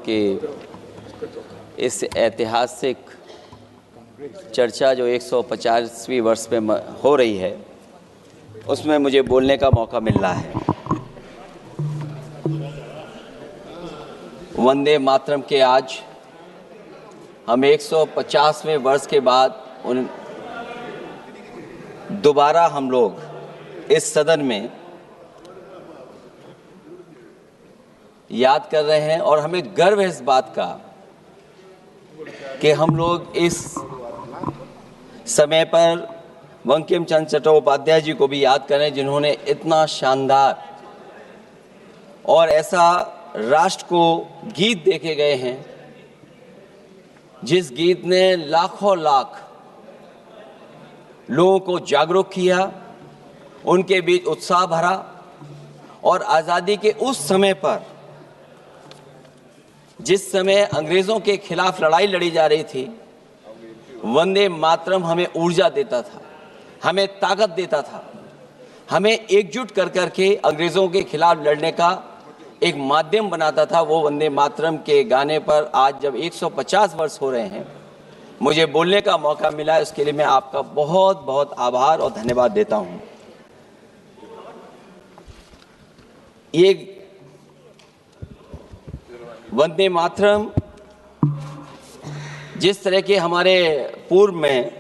कि इस ऐतिहासिक चर्चा जो 150वीं वर्ष में हो रही है उसमें मुझे बोलने का मौका मिल रहा है। वंदे मातरम के आज हम 150वें वर्ष के बाद दोबारा हम लोग इस सदन में याद कर रहे हैं और हमें गर्व है इस बात का कि हम लोग इस समय पर बंकिम चंद्र चट्टोपाध्याय जी को भी याद करें जिन्होंने इतना शानदार और ऐसा राष्ट्र को गीत देके गए हैं जिस गीत ने लाखों लाख लोगों को जागरूक किया, उनके बीच उत्साह भरा और आज़ादी के उस समय पर जिस समय अंग्रेज़ों के खिलाफ लड़ाई लड़ी जा रही थी, वंदे मातरम हमें ऊर्जा देता था, हमें ताकत देता था, हमें एकजुट कर करके अंग्रेज़ों के खिलाफ लड़ने का एक माध्यम बनाता था। वो वंदे मातरम के गाने पर आज जब 150 वर्ष हो रहे हैं मुझे बोलने का मौका मिला, इसके लिए मैं आपका बहुत बहुत आभार और धन्यवाद देता हूँ। ये वंदे मातरम जिस तरह के हमारे पूर्व में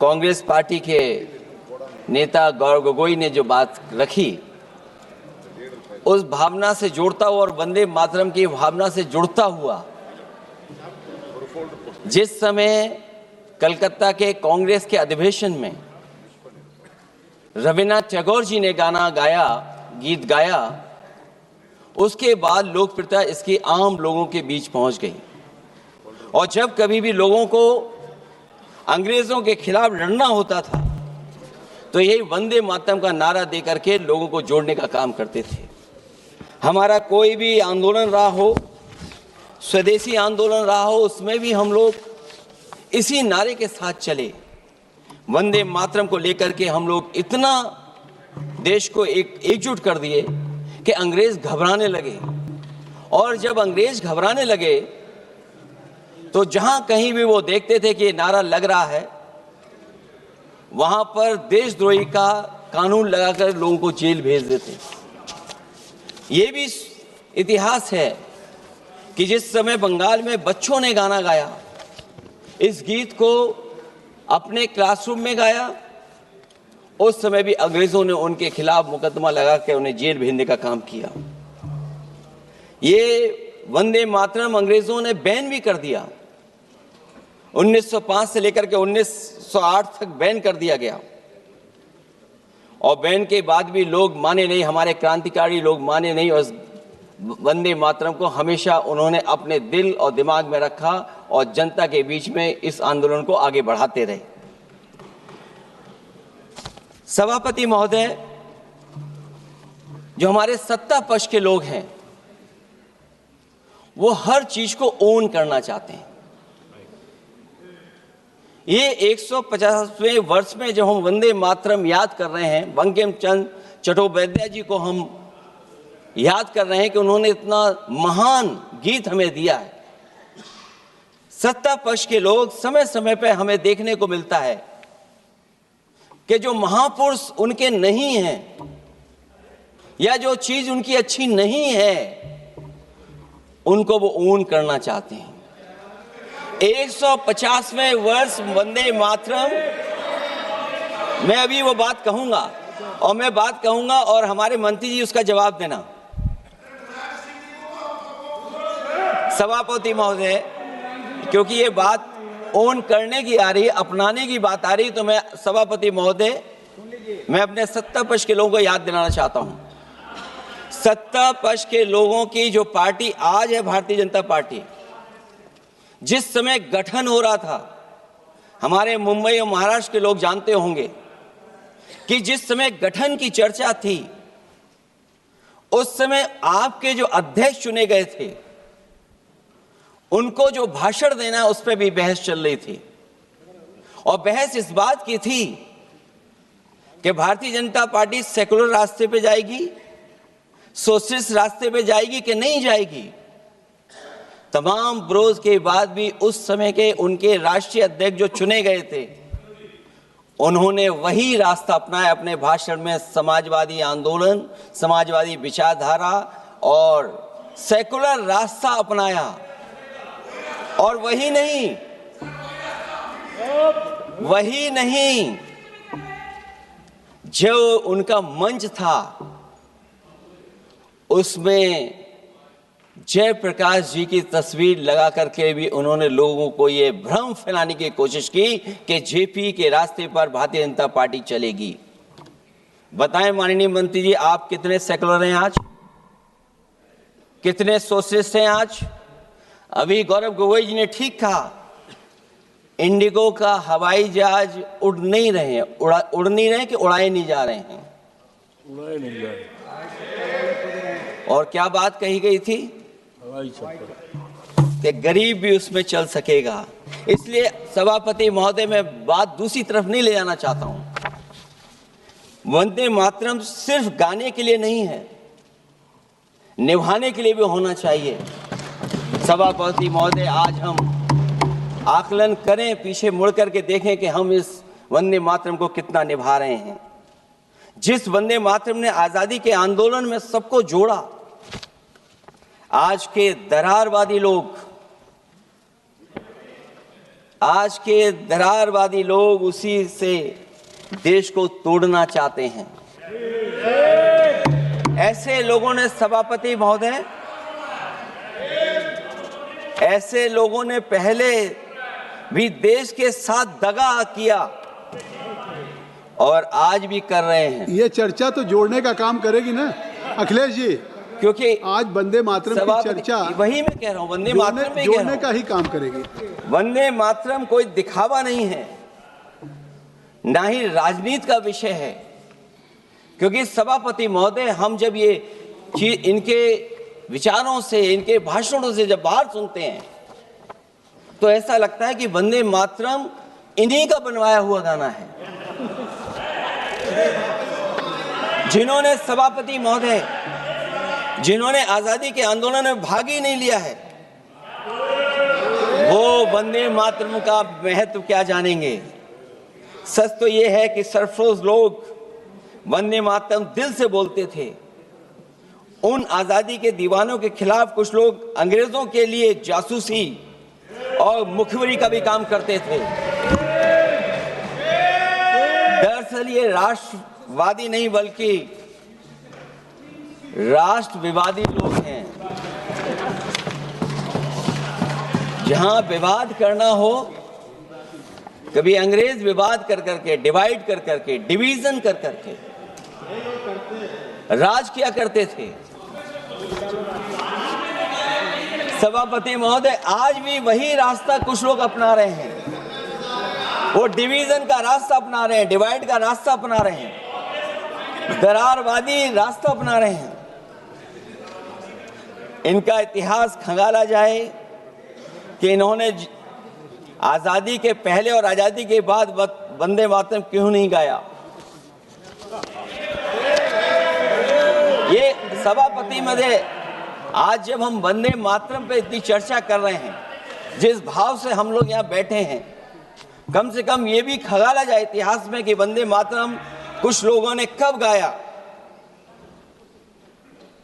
कांग्रेस पार्टी के नेता गौरव गोगोई ने जो बात रखी, उस भावना से जोड़ता हुआ और वंदे मातरम की भावना से जुड़ता हुआ जिस समय कलकत्ता के कांग्रेस के अधिवेशन में रविन्द्रनाथ टैगोर जी ने गाना गाया, गीत गाया, उसके बाद लोकप्रियता इसकी आम लोगों के बीच पहुंच गई। और जब कभी भी लोगों को अंग्रेजों के खिलाफ लड़ना होता था तो यही वंदे मातरम का नारा दे करके लोगों को जोड़ने का काम करते थे। हमारा कोई भी आंदोलन रहा हो, स्वदेशी आंदोलन रहा हो, उसमें भी हम लोग इसी नारे के साथ चले। वंदे मातरम को लेकर के हम लोग इतना देश को एकजुट कर दिए कि अंग्रेज घबराने लगे। और जब अंग्रेज घबराने लगे तो जहां कहीं भी वो देखते थे कि ये नारा लग रहा है, वहां पर देशद्रोही का कानून लगाकर लोगों को जेल भेज देते। ये भी इतिहास है कि जिस समय बंगाल में बच्चों ने गाना गाया, इस गीत को अपने क्लासरूम में गाया, उस समय भी अंग्रेजों ने उनके खिलाफ मुकदमा लगा के उन्हें जेल भेजने का काम किया। ये वंदे मातरम अंग्रेजों ने बैन भी कर दिया। 1905 से लेकर के 1908 तक बैन कर दिया गया और बैन के बाद भी लोग माने नहीं, हमारे क्रांतिकारी लोग माने नहीं और वंदे मातरम को हमेशा उन्होंने अपने दिल और दिमाग में रखा और जनता के बीच में इस आंदोलन को आगे बढ़ाते रहे। सभापति महोदय, जो हमारे सत्ता पक्ष के लोग हैं वो हर चीज को ओन करना चाहते हैं। ये 150वें वर्ष में जब हम वंदे मातरम याद कर रहे हैं, बंकिम चंद्र चट्टोपाध्याय जी को हम याद कर रहे हैं कि उन्होंने इतना महान गीत हमें दिया है। सत्ता पक्ष के लोग समय समय पर हमें देखने को मिलता है कि जो महापुरुष उनके नहीं हैं या जो चीज उनकी अच्छी नहीं है उनको वो ओन करना चाहते हैं। 150वें वर्ष वंदे मातरम, मैं अभी वो बात कहूंगा और मैं बात कहूंगा और हमारे मंत्री जी उसका जवाब देना। सभापति महोदय, क्योंकि ये बात ओन करने की आ रही है, अपनाने की बात आ रही, तो मैं सभापति महोदय, मैं अपने सत्ता पक्ष के लोगों को याद दिलाना चाहता हूं। सत्ता पक्ष के लोगों की जो पार्टी आज है भारतीय जनता पार्टी, जिस समय गठन हो रहा था, हमारे मुंबई और महाराष्ट्र के लोग जानते होंगे कि जिस समय गठन की चर्चा थी उस समय आपके जो अध्यक्ष चुने गए थे उनको जो भाषण देना है उस पर भी बहस चल रही थी। और बहस इस बात की थी कि भारतीय जनता पार्टी सेकुलर रास्ते पे जाएगी, सोशलिस्ट रास्ते पे जाएगी कि नहीं जाएगी। तमाम विरोध के बाद भी उस समय के उनके राष्ट्रीय अध्यक्ष जो चुने गए थे, उन्होंने वही रास्ता अपनाया अपने भाषण में। समाजवादी आंदोलन, समाजवादी विचारधारा और सेकुलर रास्ता अपनाया। और वही नहीं, जो उनका मंच था उसमें जयप्रकाश जी की तस्वीर लगा करके भी उन्होंने लोगों को ये भ्रम फैलाने की कोशिश की कि जेपी के रास्ते पर भारतीय जनता पार्टी चलेगी। बताएं माननीय मंत्री जी, आप कितने सेकुलर हैं आज, कितने सोशलिस्ट हैं आज? अभी गौरव गोगोई जी ने ठीक कहा, इंडिगो का हवाई जहाज उड़ नहीं रहे हैं, उड़ नहीं रहे कि उड़ाए नहीं जा रहे हैं? उड़ाए नहीं जा रहे। और क्या बात कही गई थी कि गरीब भी उसमें चल सकेगा। इसलिए सभापति महोदय, मैं बात दूसरी तरफ नहीं ले जाना चाहता हूं। वंदे मातरम सिर्फ गाने के लिए नहीं है, निभाने के लिए भी होना चाहिए। सभापति महोदय, आज हम आकलन करें, पीछे मुड़ करके देखें कि हम इस वंदे मातरम को कितना निभा रहे हैं। जिस वंदे मातरम ने आजादी के आंदोलन में सबको जोड़ा, आज के दरारवादी लोग उसी से देश को तोड़ना चाहते हैं। ऐसे लोगों ने, सभापति महोदय, ऐसे लोगों ने पहले भी देश के साथ दगा किया और आज भी कर रहे हैं। ये चर्चा तो जोड़ने का काम करेगी ना अखिलेश जी, क्योंकि आज वंदे मातरम की चर्चा, वही मैं कह रहा हूँ, वंदे मातरम में जोड़ने का ही काम करेगी। वंदे मातरम कोई दिखावा नहीं है, ना ही राजनीति का विषय है। क्योंकि सभापति महोदय, हम जब ये इनके विचारों से, इनके भाषणों से जब बाहर सुनते हैं तो ऐसा लगता है कि वंदे मातरम इन्हीं का बनवाया हुआ गाना है। जिन्होंने, सभापति महोदय, जिन्होंने आजादी के आंदोलन में भाग ही नहीं लिया है, वो वंदे मातरम का महत्व क्या जानेंगे। सच तो ये है कि सरफरोश लोग वंदे मातरम दिल से बोलते थे। उन आजादी के दीवानों के खिलाफ कुछ लोग अंग्रेजों के लिए जासूसी और मुखबिरी का भी काम करते थे। दरअसल ये राष्ट्रवादी नहीं बल्कि राष्ट्र विवादी लोग हैं। जहां विवाद करना हो, कभी अंग्रेज विवाद कर करके, डिवाइड कर करके, डिवीजन कर करके राज किया करते थे। सभापति महोदय, आज भी वही रास्ता कुछ लोग अपना रहे हैं। वो डिवीजन का रास्ता अपना रहे हैं, डिवाइड का रास्ता अपना रहे हैं, दरारवादी रास्ता अपना रहे हैं। इनका इतिहास खंगाला जाए कि इन्होंने आजादी के पहले और आजादी के बाद वंदे मातरम क्यों नहीं गाया। ये सभापति महोदय, आज जब हम वंदे मातरम पे इतनी चर्चा कर रहे हैं, जिस भाव से हम लोग यहाँ बैठे हैं, कम से कम ये भी खंगाला जाए इतिहास में कि वंदे मातरम कुछ लोगों ने कब गाया।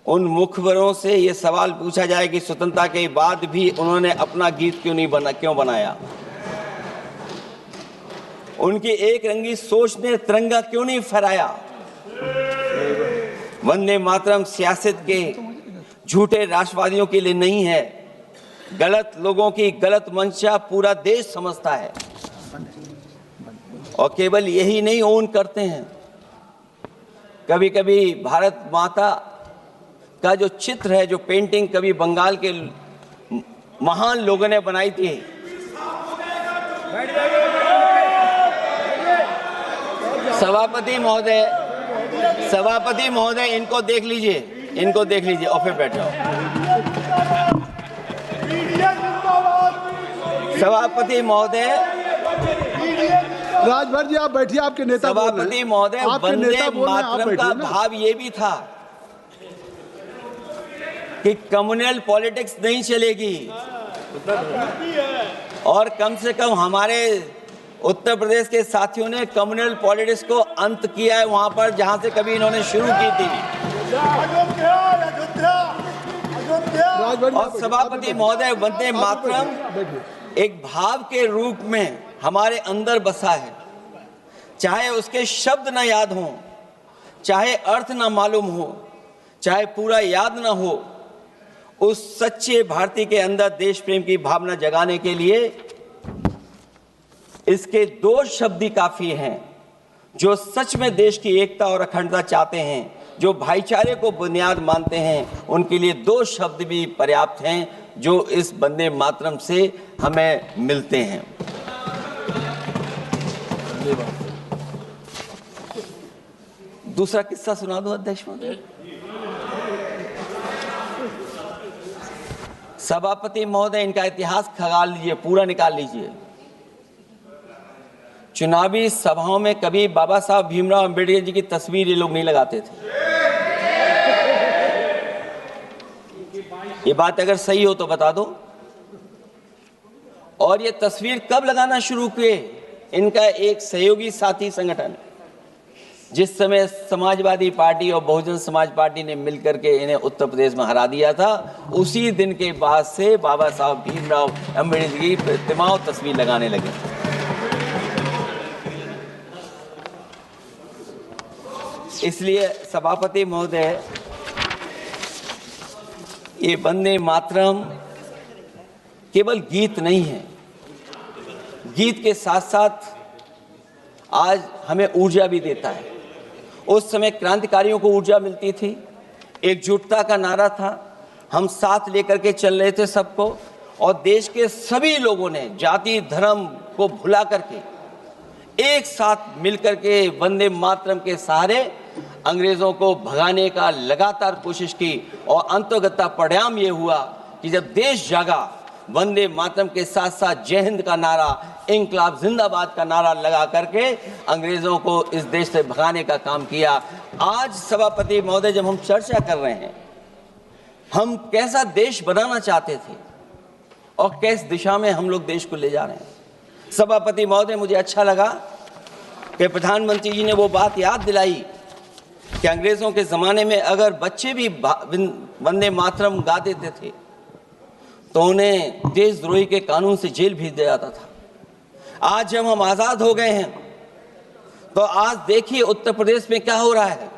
उन मुखबरों से ये सवाल पूछा जाए कि स्वतंत्रता के बाद भी उन्होंने अपना गीत क्यों बनाया। उनकी एक रंगी सोच ने तिरंगा क्यों नहीं फहराया। वंदे मातरम सियासत के झूठे राष्ट्रवादियों के लिए नहीं है, गलत लोगों की गलत मंशा पूरा देश समझता है। और केवल यही नहीं ओन करते हैं, कभी कभी भारत माता का जो चित्र है, जो पेंटिंग कभी बंगाल के महान लोगों ने बनाई थी, सभापति महोदय इनको देख लीजिए और फिर बैठ जाओ। सभापति महोदय, राजभर जी आप बैठिए, आपके नेता सभापति महोदय, वंदे मातरम का भाव ये भी था कि कम्युनल पॉलिटिक्स नहीं चलेगी, और कम से कम हमारे उत्तर प्रदेश के साथियों ने कम्युनल पॉलिटिक्स को अंत किया है वहां पर जहां से कभी इन्होंने शुरू की थी। और सभापति महोदय, वंदे मातरम एक भाव के रूप में हमारे अंदर बसा है। चाहे उसके शब्द न याद हों, चाहे अर्थ न मालूम हो, चाहे पूरा याद न हो, उस सच्चे भारतीय के अंदर देश प्रेम की भावना जगाने के लिए इसके दो शब्द ही काफी हैं। जो सच में देश की एकता और अखंडता चाहते हैं, जो भाईचारे को बुनियाद मानते हैं, उनके लिए दो शब्द भी पर्याप्त हैं जो इस वंदे मातरम से हमें मिलते हैं। दूसरा किस्सा सुना दो अध्यक्ष महोदय। सभापति महोदय, इनका इतिहास खंगाल लीजिए, पूरा निकाल लीजिए। चुनावी सभाओं में कभी बाबा साहब भीमराव अंबेडकर जी की तस्वीर ये लोग नहीं लगाते थे। ये बात अगर सही हो तो बता दो। और ये तस्वीर कब लगाना शुरू किए? इनका एक सहयोगी साथी संगठन, जिस समय समाजवादी पार्टी और बहुजन समाज पार्टी ने मिलकर के इन्हें उत्तर प्रदेश में हरा दिया था, उसी दिन के बाद से बाबा साहब भीमराव अंबेडकर की प्रतिमा और तस्वीर लगाने लगे। इसलिए सभापति महोदय, ये वंदे मातरम केवल गीत नहीं है, गीत के साथ साथ आज हमें ऊर्जा भी देता है। उस समय क्रांतिकारियों को ऊर्जा मिलती थी, एकजुटता का नारा था, हम साथ लेकर के चल रहे थे सबको, और देश के सभी लोगों ने जाति धर्म को भुला करके एक साथ मिलकर के वंदे मातरम के सहारे अंग्रेजों को भगाने का लगातार कोशिश की। और अंततः परिणाम ये हुआ कि जब देश जागा, वंदे मातरम के साथ साथ जय हिंद का नारा, इंकलाब जिंदाबाद का नारा लगा करके अंग्रेजों को इस देश से भगाने का काम किया। आज सभापति महोदय, जब हम चर्चा कर रहे हैं, हम कैसा देश बनाना चाहते थे और किस दिशा में हम लोग देश को ले जा रहे हैं। सभापति महोदय, मुझे अच्छा लगा कि प्रधानमंत्री जी ने वो बात याद दिलाई कि अंग्रेजों के ज़माने में अगर बच्चे भी वंदे मातरम गा देते थे तो उन्हें देशद्रोही के कानून से जेल भेज दिया जाता था। आज जब हम आज़ाद हो गए हैं तो आज देखिए उत्तर प्रदेश में क्या हो रहा है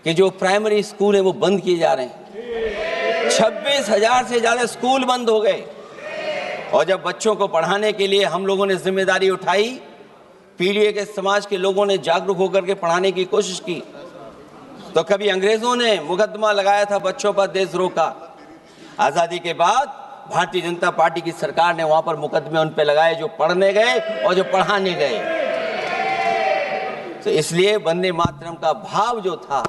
कि जो प्राइमरी स्कूल है वो बंद किए जा रहे हैं। 26,000 से ज़्यादा स्कूल बंद हो गए। और जब बच्चों को पढ़ाने के लिए हम लोगों ने जिम्मेदारी उठाई, पीढ़ी के समाज के लोगों ने जागरूक होकर के पढ़ाने की कोशिश की, तो कभी अंग्रेजों ने मुकदमा लगाया था बच्चों पर देशद्रोह का। आज़ादी के बाद भारतीय जनता पार्टी की सरकार ने वहां पर मुकदमे उन पे लगाए जो पढ़ने गए और जो पढ़ाने गए। तो इसलिए वंदे मातरम का भाव जो था,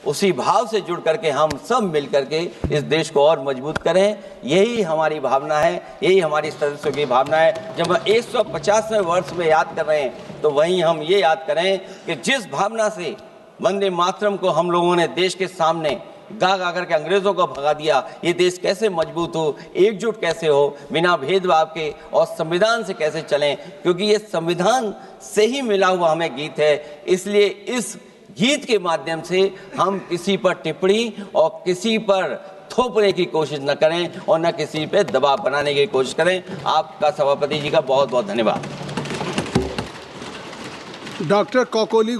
उसी भाव से जुड़ करके हम सब मिल करके इस देश को और मजबूत करें। यही हमारी भावना है, यही हमारी सदस्यों की भावना है। जब हम 150वें वर्ष में याद कर रहे हैं तो वहीं हम ये याद करें कि जिस भावना से वंदे मातरम को हम लोगों ने देश के सामने गा गा करके अंग्रेजों को भगा दिया, ये देश कैसे मजबूत हो, एकजुट कैसे हो, बिना भेदभाव के, और संविधान से कैसे चलें, क्योंकि ये संविधान से ही मिला हुआ हमें गीत है। इसलिए इस गीत के माध्यम से हम किसी पर टिप्पणी और किसी पर थोपने की कोशिश न करें और न किसी पे दबाव बनाने की कोशिश करें। आपका सभापति जी का बहुत बहुत धन्यवाद। डॉक्टर कोकोली।